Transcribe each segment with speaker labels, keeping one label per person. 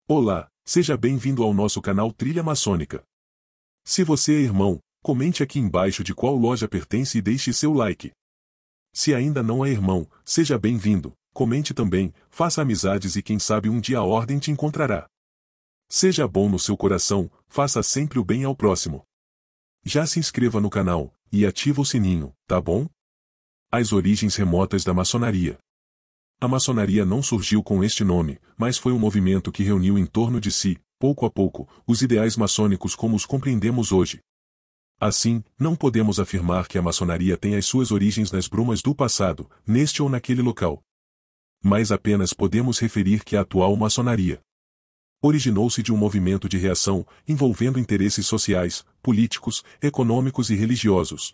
Speaker 1: Olá, seja bem-vindo ao nosso canal Trilha Maçônica. Se você é irmão, comente aqui embaixo de qual loja pertence e deixe seu like. Se ainda não é irmão, seja bem-vindo, comente também, faça amizades e quem sabe um dia a ordem te encontrará. Seja bom no seu coração, faça sempre o bem ao próximo. Já se inscreva no canal, e ativa o sininho, tá bom? As origens remotas da maçonaria. A maçonaria não surgiu com este nome, mas foi um movimento que reuniu em torno de si, pouco a pouco, os ideais maçônicos como os compreendemos hoje. Assim, não podemos afirmar que a maçonaria tem as suas origens nas brumas do passado, neste ou naquele local. Mas apenas podemos referir que a atual maçonaria originou-se de um movimento de reação, envolvendo interesses sociais, políticos, econômicos e religiosos.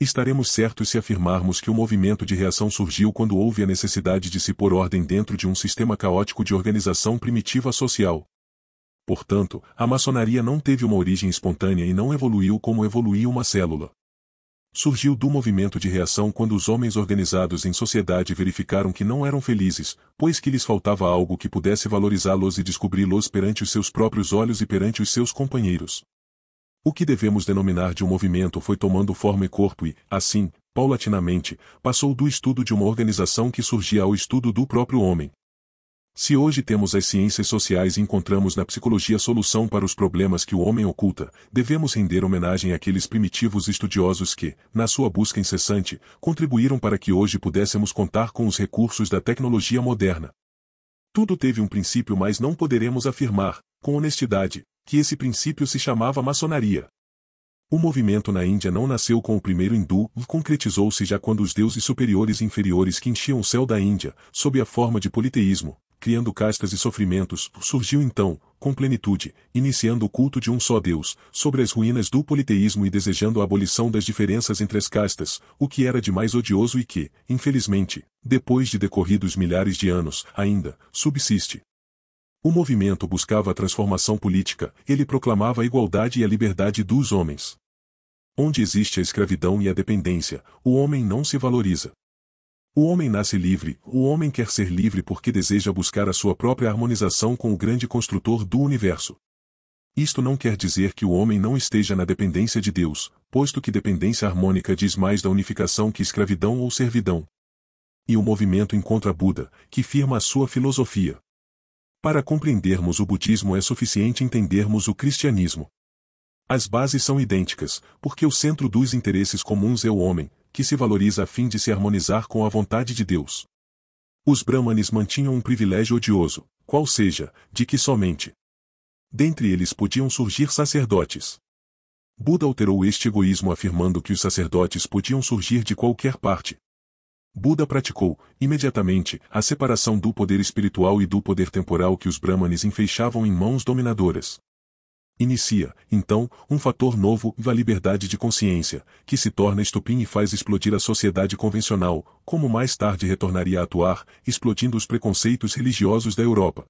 Speaker 1: Estaremos certos se afirmarmos que o movimento de reação surgiu quando houve a necessidade de se pôr ordem dentro de um sistema caótico de organização primitiva social. Portanto, a maçonaria não teve uma origem espontânea e não evoluiu como evoluía uma célula. Surgiu do movimento de reação quando os homens organizados em sociedade verificaram que não eram felizes, pois que lhes faltava algo que pudesse valorizá-los e descobri-los perante os seus próprios olhos e perante os seus companheiros. O que devemos denominar de um movimento foi tomando forma e corpo e, assim, paulatinamente, passou do estudo de uma organização que surgia ao estudo do próprio homem. Se hoje temos as ciências sociais e encontramos na psicologia solução para os problemas que o homem oculta, devemos render homenagem àqueles primitivos estudiosos que, na sua busca incessante, contribuíram para que hoje pudéssemos contar com os recursos da tecnologia moderna. Tudo teve um princípio, mas não poderemos afirmar, com honestidade, que esse princípio se chamava maçonaria. O movimento na Índia não nasceu com o primeiro hindu e concretizou-se já quando os deuses superiores e inferiores que enchiam o céu da Índia, sob a forma de politeísmo, criando castas e sofrimentos, surgiu então, com plenitude, iniciando o culto de um só Deus, sobre as ruínas do politeísmo e desejando a abolição das diferenças entre as castas, o que era de mais odioso e que, infelizmente, depois de decorridos milhares de anos, ainda, subsiste. O movimento buscava a transformação política, ele proclamava a igualdade e a liberdade dos homens. Onde existe a escravidão e a dependência, o homem não se valoriza. O homem nasce livre, o homem quer ser livre porque deseja buscar a sua própria harmonização com o grande construtor do universo. Isto não quer dizer que o homem não esteja na dependência de Deus, posto que dependência harmônica diz mais da unificação que escravidão ou servidão. E o movimento encontra Buda, que firma a sua filosofia. Para compreendermos o budismo é suficiente entendermos o cristianismo. As bases são idênticas, porque o centro dos interesses comuns é o homem, que se valoriza a fim de se harmonizar com a vontade de Deus. Os brahmanes mantinham um privilégio odioso, qual seja, de que somente dentre eles podiam surgir sacerdotes. Buda alterou este egoísmo afirmando que os sacerdotes podiam surgir de qualquer parte. Buda praticou, imediatamente, a separação do poder espiritual e do poder temporal que os brahmanes enfeixavam em mãos dominadoras. Inicia, então, um fator novo, a liberdade de consciência, que se torna estopim e faz explodir a sociedade convencional, como mais tarde retornaria a atuar, explodindo os preconceitos religiosos da Europa.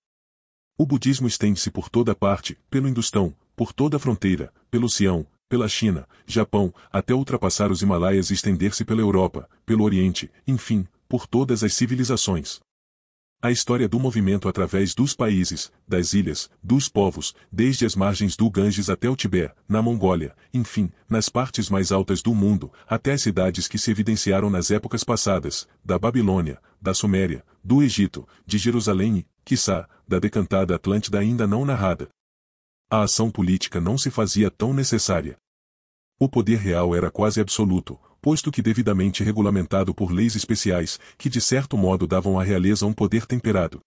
Speaker 1: O budismo estende-se por toda parte, pelo Hindustão, por toda a fronteira, pelo Sião, pela China, Japão, até ultrapassar os Himalaias e estender-se pela Europa, pelo Oriente, enfim, por todas as civilizações. A história do movimento através dos países, das ilhas, dos povos, desde as margens do Ganges até o Tibete, na Mongólia, enfim, nas partes mais altas do mundo, até as cidades que se evidenciaram nas épocas passadas, da Babilônia, da Suméria, do Egito, de Jerusalém e, quiçá, da decantada Atlântida ainda não narrada. A ação política não se fazia tão necessária. O poder real era quase absoluto, posto que devidamente regulamentado por leis especiais, que de certo modo davam à realeza um poder temperado.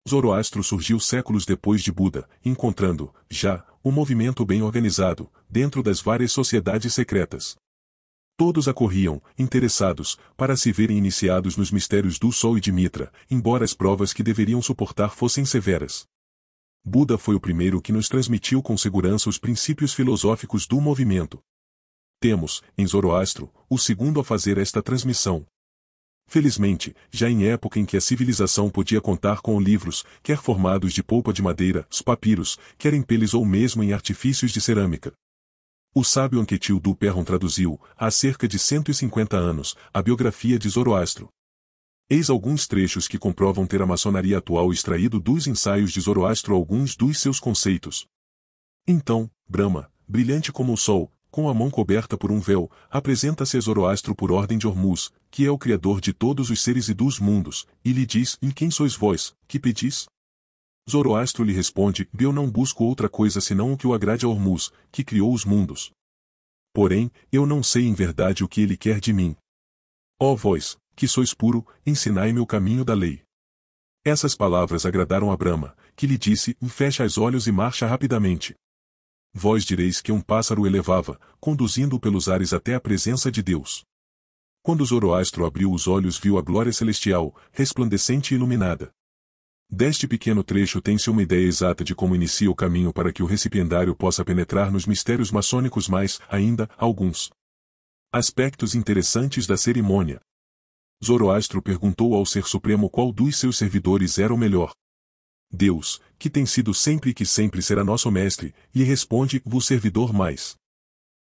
Speaker 1: Zoroastro surgiu séculos depois de Buda, encontrando, já, um movimento bem organizado, dentro das várias sociedades secretas. Todos acorriam, interessados, para se verem iniciados nos mistérios do Sol e de Mitra, embora as provas que deveriam suportar fossem severas. Buda foi o primeiro que nos transmitiu com segurança os princípios filosóficos do movimento. Temos, em Zoroastro, o segundo a fazer esta transmissão. Felizmente, já em época em que a civilização podia contar com livros, quer formados de polpa de madeira, os papiros, quer em peles ou mesmo em artifícios de cerâmica. O sábio Anquetil du Perron traduziu, há cerca de 150 anos, a biografia de Zoroastro. Eis alguns trechos que comprovam ter a maçonaria atual extraído dos ensaios de Zoroastro alguns dos seus conceitos. Então, Brahma, brilhante como o sol, com a mão coberta por um véu, apresenta-se a Zoroastro por ordem de Hormuz, que é o criador de todos os seres e dos mundos, e lhe diz: "E quem sois vós, que pedis?" Zoroastro lhe responde: "Eu não busco outra coisa senão o que o agrade a Hormuz, que criou os mundos. Porém, eu não sei em verdade o que ele quer de mim. Ó vós, que sois puro, ensinai-me o caminho da lei." Essas palavras agradaram a Brahma, que lhe disse: "Fecha os olhos e marcha rapidamente. Vós direis que um pássaro o elevava, conduzindo-o pelos ares até a presença de Deus." Quando Zoroastro abriu os olhos, viu a glória celestial, resplandecente e iluminada. Deste pequeno trecho tem-se uma ideia exata de como inicia o caminho para que o recipiendário possa penetrar nos mistérios maçônicos, mais, ainda, alguns aspectos interessantes da cerimônia. Zoroastro perguntou ao Ser Supremo qual dos seus servidores era o melhor. Deus, que tem sido sempre e que sempre será nosso mestre, lhe responde: "O servidor mais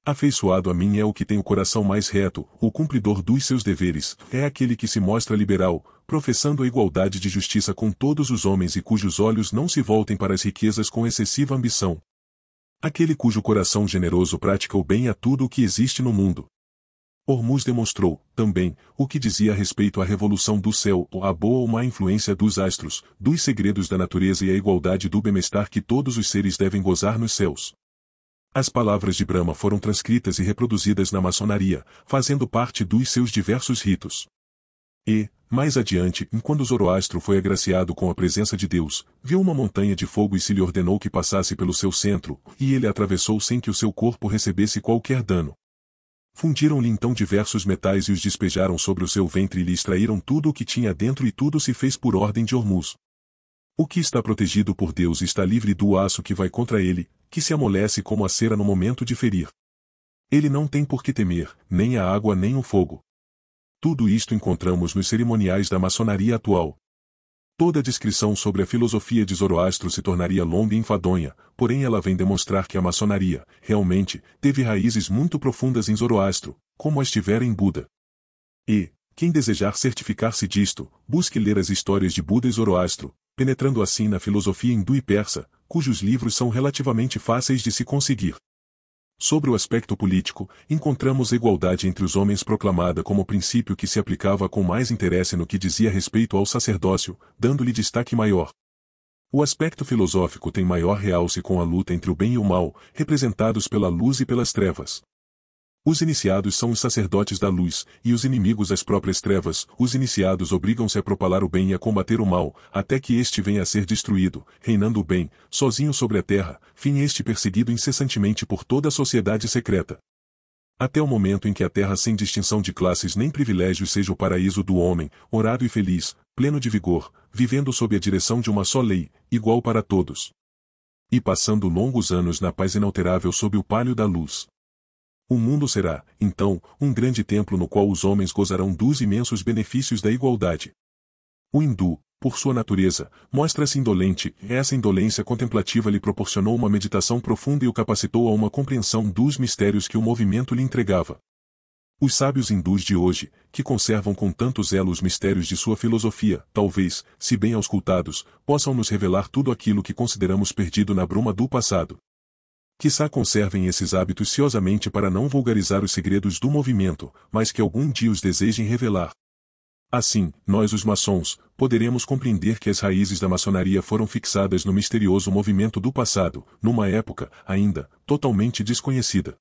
Speaker 1: afeiçoado a mim é o que tem o coração mais reto, o cumpridor dos seus deveres, é aquele que se mostra liberal, professando a igualdade de justiça com todos os homens e cujos olhos não se voltem para as riquezas com excessiva ambição. Aquele cujo coração generoso pratica o bem a tudo o que existe no mundo." Hormuz demonstrou, também, o que dizia a respeito à revolução do céu, a boa ou má influência dos astros, dos segredos da natureza e a igualdade do bem-estar que todos os seres devem gozar nos céus. As palavras de Brahma foram transcritas e reproduzidas na maçonaria, fazendo parte dos seus diversos ritos. E, mais adiante, quando Zoroastro foi agraciado com a presença de Deus, viu uma montanha de fogo e se lhe ordenou que passasse pelo seu centro, e ele atravessou sem que o seu corpo recebesse qualquer dano. Fundiram-lhe então diversos metais e os despejaram sobre o seu ventre e lhe extraíram tudo o que tinha dentro, e tudo se fez por ordem de Hormuz. O que está protegido por Deus está livre do aço que vai contra ele, que se amolece como a cera no momento de ferir. Ele não tem por que temer, nem a água nem o fogo. Tudo isto encontramos nos cerimoniais da maçonaria atual. Toda a descrição sobre a filosofia de Zoroastro se tornaria longa e enfadonha, porém ela vem demonstrar que a maçonaria, realmente, teve raízes muito profundas em Zoroastro, como as tivera em Buda. E, quem desejar certificar-se disto, busque ler as histórias de Buda e Zoroastro, penetrando assim na filosofia hindu e persa, cujos livros são relativamente fáceis de se conseguir. Sobre o aspecto político, encontramos a igualdade entre os homens proclamada como princípio que se aplicava com mais interesse no que dizia respeito ao sacerdócio, dando-lhe destaque maior. O aspecto filosófico tem maior realce com a luta entre o bem e o mal, representados pela luz e pelas trevas. Os iniciados são os sacerdotes da luz, e os inimigos as próprias trevas. Os iniciados obrigam-se a propalar o bem e a combater o mal, até que este venha a ser destruído, reinando o bem, sozinho sobre a terra, fim este perseguido incessantemente por toda a sociedade secreta. Até o momento em que a terra sem distinção de classes nem privilégios seja o paraíso do homem, orado e feliz, pleno de vigor, vivendo sob a direção de uma só lei, igual para todos. E passando longos anos na paz inalterável sob o pálio da luz. O mundo será, então, um grande templo no qual os homens gozarão dos imensos benefícios da igualdade. O hindu, por sua natureza, mostra-se indolente, e essa indolência contemplativa lhe proporcionou uma meditação profunda e o capacitou a uma compreensão dos mistérios que o movimento lhe entregava. Os sábios hindus de hoje, que conservam com tanto zelo os mistérios de sua filosofia, talvez, se bem auscultados, possam nos revelar tudo aquilo que consideramos perdido na bruma do passado. Quizá conservem esses hábitos ciosamente para não vulgarizar os segredos do movimento, mas que algum dia os desejem revelar. Assim, nós os maçons, poderemos compreender que as raízes da maçonaria foram fixadas no misterioso movimento do passado, numa época, ainda, totalmente desconhecida.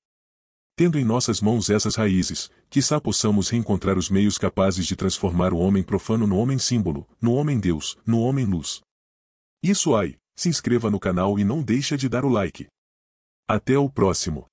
Speaker 1: Tendo em nossas mãos essas raízes, quizá possamos reencontrar os meios capazes de transformar o homem profano no homem símbolo, no homem Deus, no homem luz. Isso aí, se inscreva no canal e não deixe de dar o like. Até o próximo.